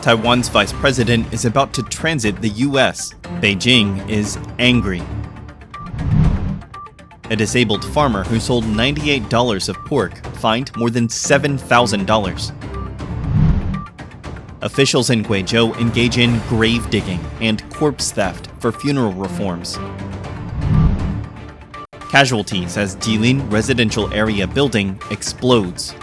Taiwan's vice president is about to transit the US. Beijing is angry. A disabled farmer who sold $98 of pork fined more than $7,000. Officials in Guizhou engage in grave digging and corpse theft for funeral reforms. Casualties as Jilin residential area building explodes.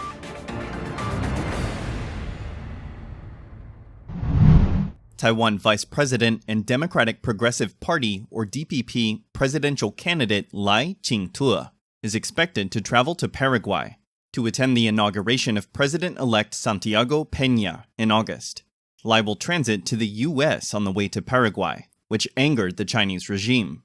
Taiwan Vice President and Democratic Progressive Party, or DPP, presidential candidate Lai Ching-te is expected to travel to Paraguay to attend the inauguration of President-elect Santiago Peña in August. Lai will transit to the US on the way to Paraguay, which angered the Chinese regime.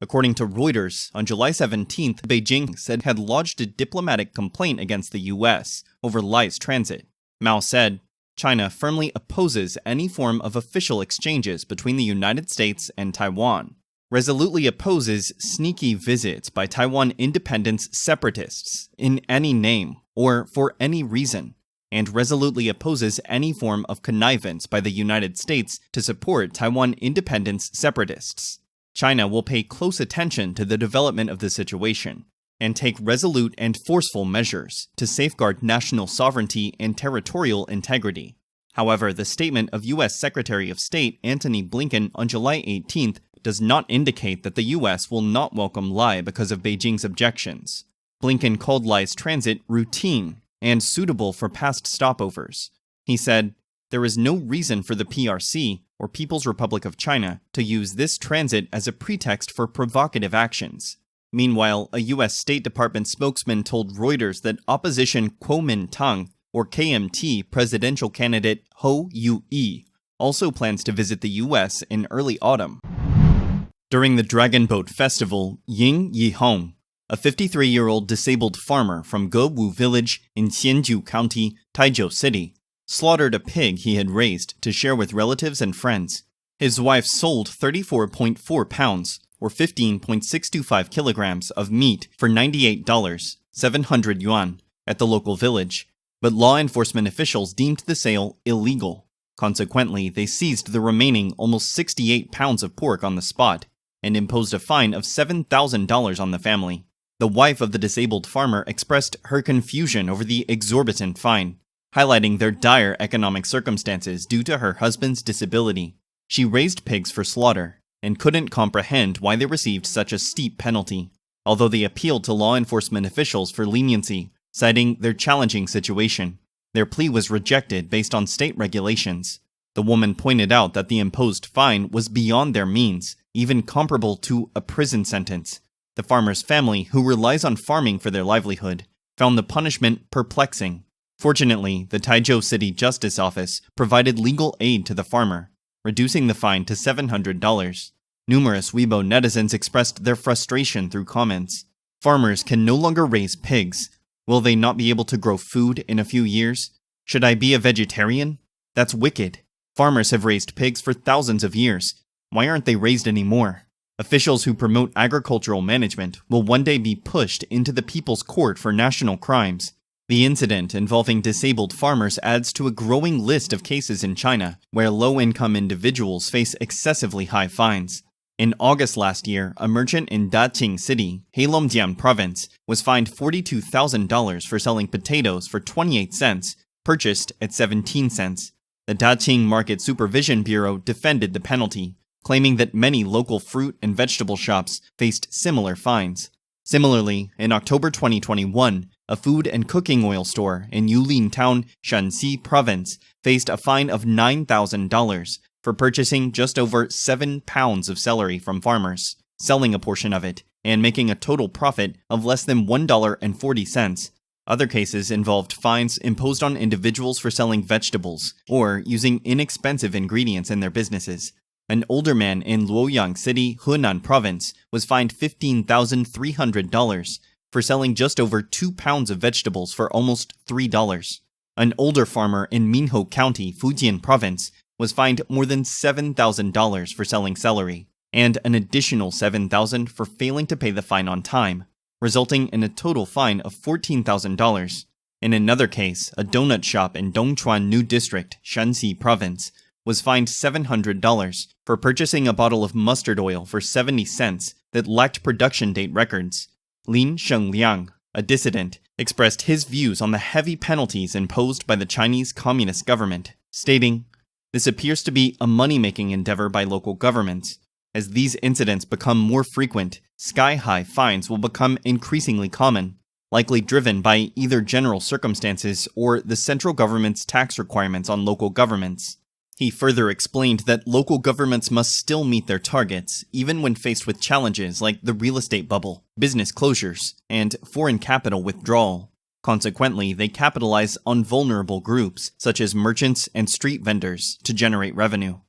According to Reuters, on July 17th, Beijing said it had lodged a diplomatic complaint against the US over Lai's transit. Mao said, China firmly opposes any form of official exchanges between the United States and Taiwan, resolutely opposes sneaky visits by Taiwan independence separatists in any name or for any reason, and resolutely opposes any form of connivance by the United States to support Taiwan independence separatists. China will pay close attention to the development of the situation and take resolute and forceful measures to safeguard national sovereignty and territorial integrity. However, the statement of U.S. Secretary of State Antony Blinken on July 18th does not indicate that the U.S. will not welcome Lai because of Beijing's objections. Blinken called Lai's transit routine and suitable for past stopovers. He said, "There is no reason for the PRC, or People's Republic of China, to use this transit as a pretext for provocative actions." Meanwhile, a U.S. State Department spokesman told Reuters that opposition Kuomintang, or KMT, presidential candidate Hou Yu-yi also plans to visit the U.S. in early autumn. During the Dragon Boat Festival, Ying Yihong, a 53-year-old disabled farmer from Gewu Village in Xianju County, Taizhou City, slaughtered a pig he had raised to share with relatives and friends. His wife sold 34.4 pounds, or 15.625 kilograms of meat for $98, 700 yuan, at the local village, but law enforcement officials deemed the sale illegal. Consequently, they seized the remaining almost 68 pounds of pork on the spot and imposed a fine of $7,000 on the family. The wife of the disabled farmer expressed her confusion over the exorbitant fine, highlighting their dire economic circumstances due to her husband's disability. She raised pigs for slaughter and couldn't comprehend why they received such a steep penalty, although they appealed to law enforcement officials for leniency, citing their challenging situation. Their plea was rejected based on state regulations. The woman pointed out that the imposed fine was beyond their means, even comparable to a prison sentence. The farmer's family, who relies on farming for their livelihood, found the punishment perplexing. Fortunately, the Taizhou City Justice Office provided legal aid to the farmer, reducing the fine to $700. Numerous Weibo netizens expressed their frustration through comments. Farmers can no longer raise pigs. Will they not be able to grow food in a few years? Should I be a vegetarian? That's wicked. Farmers have raised pigs for thousands of years. Why aren't they raised anymore? Officials who promote agricultural management will one day be pushed into the People's Court for national crimes. The incident involving disabled farmers adds to a growing list of cases in China where low-income individuals face excessively high fines. In August last year, a merchant in Daqing City, Heilongjiang Province, was fined $42,000 for selling potatoes for 28 cents, purchased at 17 cents. The Daqing Market Supervision Bureau defended the penalty, claiming that many local fruit and vegetable shops faced similar fines. Similarly, in October 2021, a food and cooking oil store in Yulin Town, Shanxi Province, faced a fine of $9,000 for purchasing just over 7 pounds of celery from farmers, selling a portion of it, and making a total profit of less than $1.40. Other cases involved fines imposed on individuals for selling vegetables or using inexpensive ingredients in their businesses. An older man in Luoyang City, Henan Province, was fined $15,300 for selling just over 2 pounds of vegetables for almost $3. An older farmer in Minho County, Fujian Province, was fined more than $7,000 for selling celery, and an additional $7,000 for failing to pay the fine on time, resulting in a total fine of $14,000. In another case, a donut shop in Dongchuan New District, Shanxi Province, was fined $700 for purchasing a bottle of mustard oil for 70 cents that lacked production date records. Lin Shengliang, a dissident, expressed his views on the heavy penalties imposed by the Chinese Communist government, stating, "This appears to be a money-making endeavor by local governments. As these incidents become more frequent, sky-high fines will become increasingly common, likely driven by either general circumstances or the central government's tax requirements on local governments." He further explained that local governments must still meet their targets, even when faced with challenges like the real estate bubble, business closures, and foreign capital withdrawal. Consequently, they capitalize on vulnerable groups, such as merchants and street vendors, to generate revenue.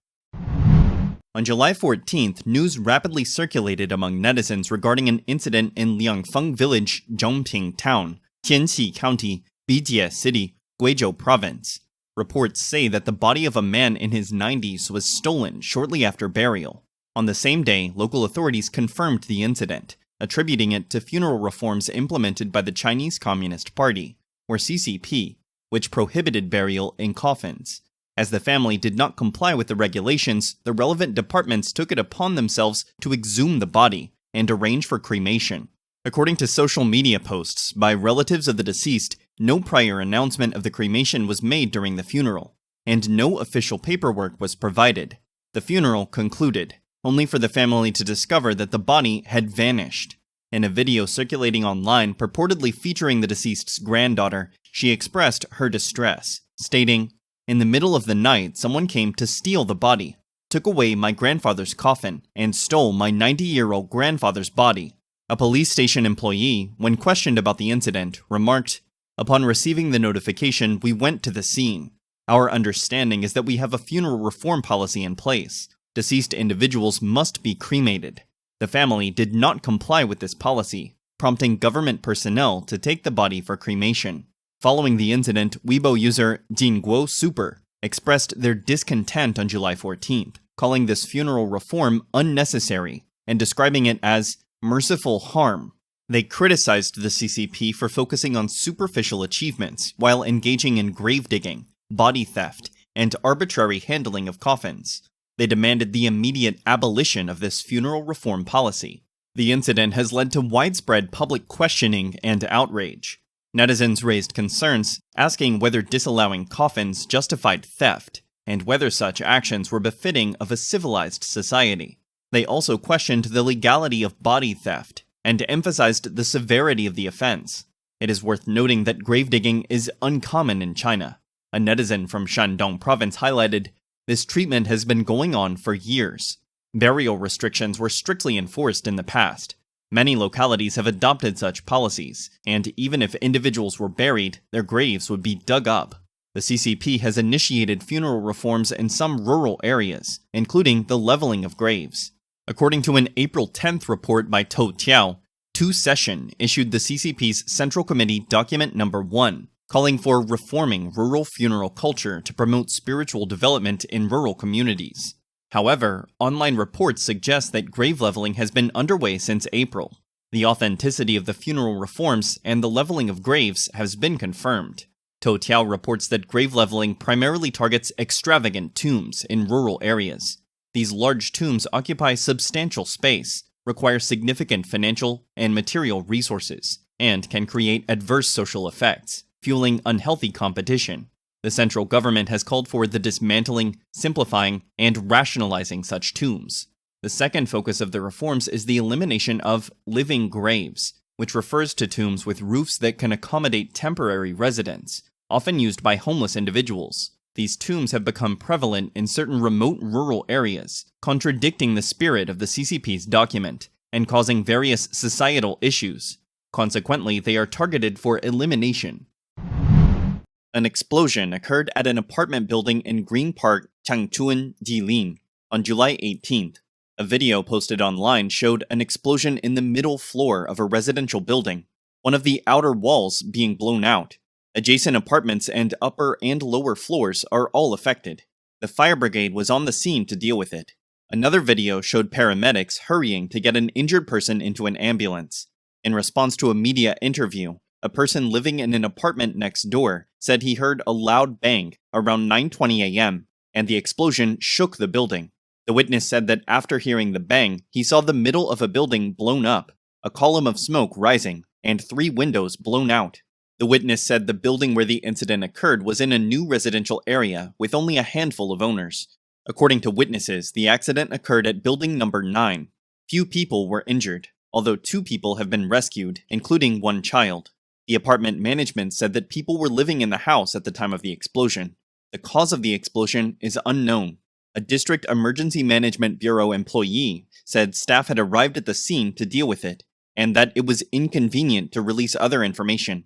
On July 14th, news rapidly circulated among netizens regarding an incident in Liangfeng Village, Zhongping Town, Tianxi County, Bijie City, Guizhou Province. Reports say that the body of a man in his 90s was stolen shortly after burial. On the same day, local authorities confirmed the incident, attributing it to funeral reforms implemented by the Chinese Communist Party, or CCP, which prohibited burial in coffins. As the family did not comply with the regulations, the relevant departments took it upon themselves to exhume the body and arrange for cremation. According to social media posts by relatives of the deceased, no prior announcement of the cremation was made during the funeral, and no official paperwork was provided. The funeral concluded, only for the family to discover that the body had vanished. In a video circulating online purportedly featuring the deceased's granddaughter, she expressed her distress, stating, "In the middle of the night, someone came to steal the body, took away my grandfather's coffin, and stole my 90-year-old grandfather's body." A police station employee, when questioned about the incident, remarked, "Upon receiving the notification, we went to the scene. Our understanding is that we have a funeral reform policy in place. Deceased individuals must be cremated. The family did not comply with this policy, prompting government personnel to take the body for cremation." Following the incident, Weibo user Jinguo Super expressed their discontent on July 14th, calling this funeral reform unnecessary and describing it as merciful harm. They criticized the CCP for focusing on superficial achievements while engaging in grave digging, body theft, and arbitrary handling of coffins. They demanded the immediate abolition of this funeral reform policy. The incident has led to widespread public questioning and outrage. Netizens raised concerns, asking whether disallowing coffins justified theft, and whether such actions were befitting of a civilized society. They also questioned the legality of body theft, and emphasized the severity of the offense. It is worth noting that grave digging is uncommon in China. A netizen from Shandong Province highlighted, "This treatment has been going on for years. Burial restrictions were strictly enforced in the past. Many localities have adopted such policies, and even if individuals were buried, their graves would be dug up." The CCP has initiated funeral reforms in some rural areas, including the leveling of graves. According to an April 10th report by Toutiao, Tu Session issued the CCP's Central Committee Document No. 1, calling for reforming rural funeral culture to promote spiritual development in rural communities. However, online reports suggest that grave leveling has been underway since April. The authenticity of the funeral reforms and the leveling of graves has been confirmed. Toutiao reports that grave leveling primarily targets extravagant tombs in rural areas. These large tombs occupy substantial space, require significant financial and material resources, and can create adverse social effects, fueling unhealthy competition. The central government has called for the dismantling, simplifying, and rationalizing such tombs. The second focus of the reforms is the elimination of living graves, which refers to tombs with roofs that can accommodate temporary residents, often used by homeless individuals. These tombs have become prevalent in certain remote rural areas, contradicting the spirit of the CCP's document and causing various societal issues. Consequently, they are targeted for elimination. An explosion occurred at an apartment building in Green Park, Changchun, Jilin, on July 18th. A video posted online showed an explosion in the middle floor of a residential building, one of the outer walls being blown out. Adjacent apartments and upper and lower floors are all affected. The fire brigade was on the scene to deal with it. Another video showed paramedics hurrying to get an injured person into an ambulance. In response to a media interview, a person living in an apartment next door said he heard a loud bang around 9:20 a.m., and the explosion shook the building. The witness said that after hearing the bang, he saw the middle of a building blown up, a column of smoke rising, and 3 windows blown out. The witness said the building where the incident occurred was in a new residential area with only a handful of owners. According to witnesses, the accident occurred at building number 9. Few people were injured, although 2 people have been rescued, including 1 child. The apartment management said that people were living in the house at the time of the explosion. The cause of the explosion is unknown. A District Emergency Management Bureau employee said staff had arrived at the scene to deal with it, and that it was inconvenient to release other information.